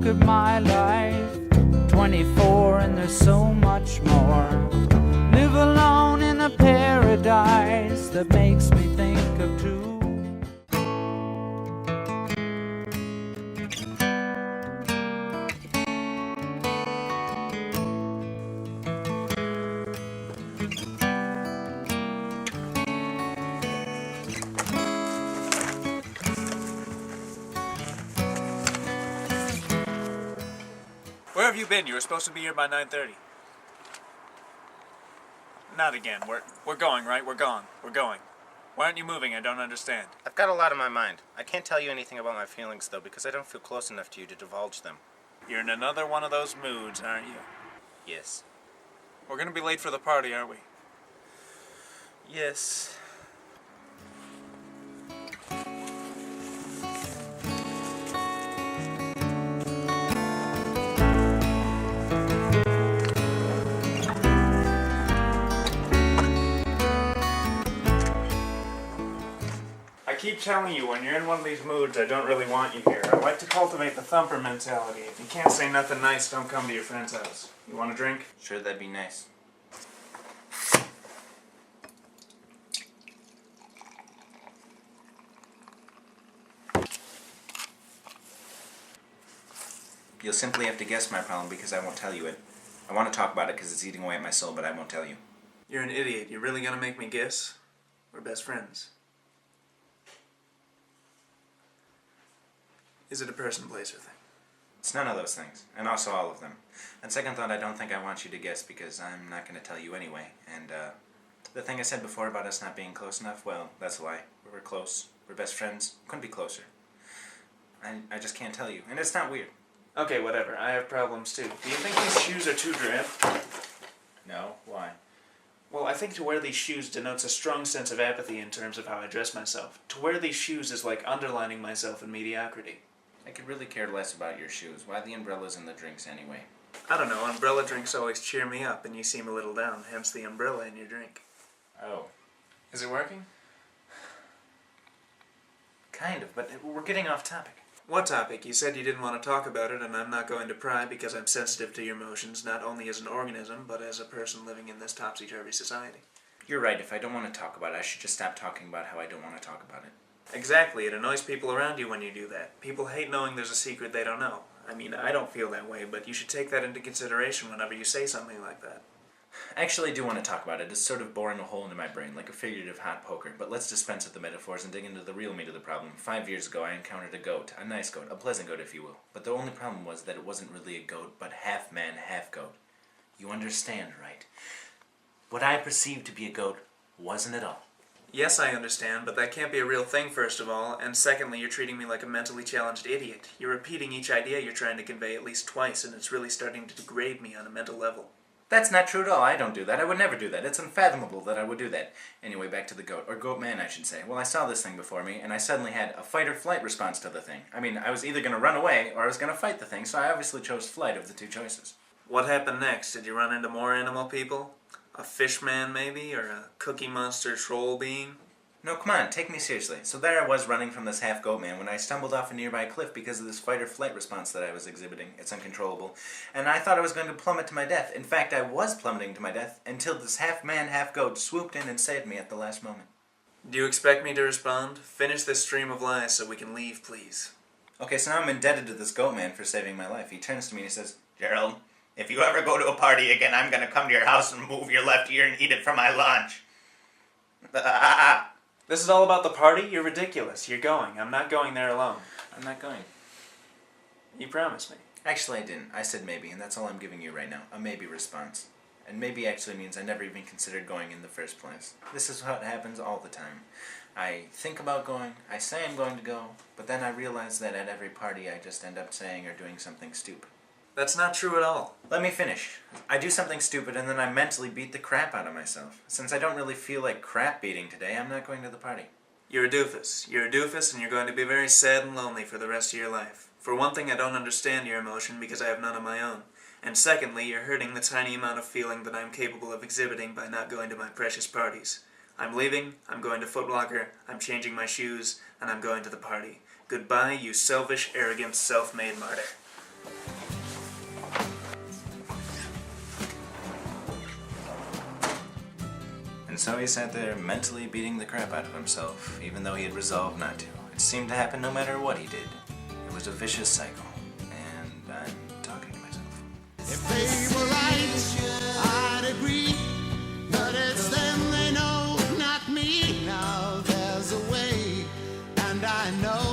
look at my life. 24 and there's so much more. Live alone in a paradise that makes me think of two. Where have you been? You were supposed to be here by 9:30. Not again. We're going, right? We're going. Why aren't you moving? I don't understand. I've got a lot on my mind. I can't tell you anything about my feelings, though, because I don't feel close enough to you to divulge them. You're in another one of those moods, aren't you? Yes. We're gonna be late for the party, aren't we? Yes. I keep telling you, when you're in one of these moods, I don't really want you here. I like to cultivate the thumper mentality. If you can't say nothing nice, don't come to your friend's house. You want a drink? Sure, that'd be nice. You'll simply have to guess my problem because I won't tell you it. I want to talk about it because it's eating away at my soul, but I won't tell you. You're an idiot. You're really gonna make me guess? We're best friends. Is it a person, place, or thing? It's none of those things, and also all of them. And second thought, I don't think I want you to guess because I'm not going to tell you anyway. And the thing I said before about us not being close enough, well, that's a lie. We're close. We're best friends. Couldn't be closer. I just can't tell you, and it's not weird. Okay, whatever. I have problems too. Do you think these shoes are too drab? No? Why? Well, I think to wear these shoes denotes a strong sense of apathy in terms of how I dress myself. To wear these shoes is like underlining myself in mediocrity. I could really care less about your shoes. Why the umbrellas and the drinks anyway? I don't know, umbrella drinks always cheer me up and you seem a little down, hence the umbrella in your drink. Oh. Is it working? Kind of, but we're getting off topic. What topic? You said you didn't want to talk about it, and I'm not going to pry because I'm sensitive to your emotions, not only as an organism, but as a person living in this topsy-turvy society. You're right, if I don't want to talk about it, I should just stop talking about how I don't want to talk about it. Exactly, it annoys people around you when you do that. People hate knowing there's a secret they don't know. I mean, I don't feel that way, but you should take that into consideration whenever you say something like that. I actually do want to talk about it. It's sort of boring a hole into my brain, like a figurative hot poker. But let's dispense with the metaphors and dig into the real meat of the problem. 5 years ago, I encountered a goat. A nice goat. A pleasant goat, if you will. But the only problem was that it wasn't really a goat, but half man, half goat. You understand, right? What I perceived to be a goat wasn't at all. Yes, I understand, but that can't be a real thing, first of all, and secondly, you're treating me like a mentally challenged idiot. You're repeating each idea you're trying to convey at least twice, and it's really starting to degrade me on a mental level. That's not true at all. I don't do that. I would never do that. It's unfathomable that I would do that. Anyway, back to the goat. Or goat man, I should say. Well, I saw this thing before me, and I suddenly had a fight or flight response to the thing. I mean, I was either going to run away, or I was going to fight the thing, so I obviously chose flight of the two choices. What happened next? Did you run into more animal people? A fish man, maybe? Or a cookie monster troll being? No, come on, take me seriously. So there I was running from this half-goat man when I stumbled off a nearby cliff because of this fight-or-flight response that I was exhibiting. It's uncontrollable. And I thought I was going to plummet to my death. In fact, I was plummeting to my death until this half-man, half-goat swooped in and saved me at the last moment. Do you expect me to respond? Finish this stream of lies so we can leave, please. Okay, so now I'm indebted to this goat man for saving my life. He turns to me and he says, "Gerald, if you ever go to a party again, I'm going to come to your house and remove your left ear and eat it for my lunch." This is all about the party? You're ridiculous. You're going. I'm not going there alone. I'm not going. You promised me. Actually, I didn't. I said maybe, and that's all I'm giving you right now. A maybe response. And maybe actually means I never even considered going in the first place. This is what happens all the time. I think about going, I say I'm going to go, but then I realize that at every party I just end up saying or doing something stupid. That's not true at all. Let me finish. I do something stupid and then I mentally beat the crap out of myself. Since I don't really feel like crap beating today, I'm not going to the party. You're a doofus. You're a doofus and you're going to be very sad and lonely for the rest of your life. For one thing, I don't understand your emotion because I have none of my own. And secondly, you're hurting the tiny amount of feeling that I'm capable of exhibiting by not going to my precious parties. I'm leaving, I'm going to Foot Locker, I'm changing my shoes, and I'm going to the party. Goodbye, you selfish, arrogant, self-made martyr. And so he sat there mentally beating the crap out of himself, even though he had resolved not to. It seemed to happen no matter what he did. It was a vicious cycle. And I'm talking to myself. If they were right, I'd agree. But it's them they know, not me. Now there's a way, and I know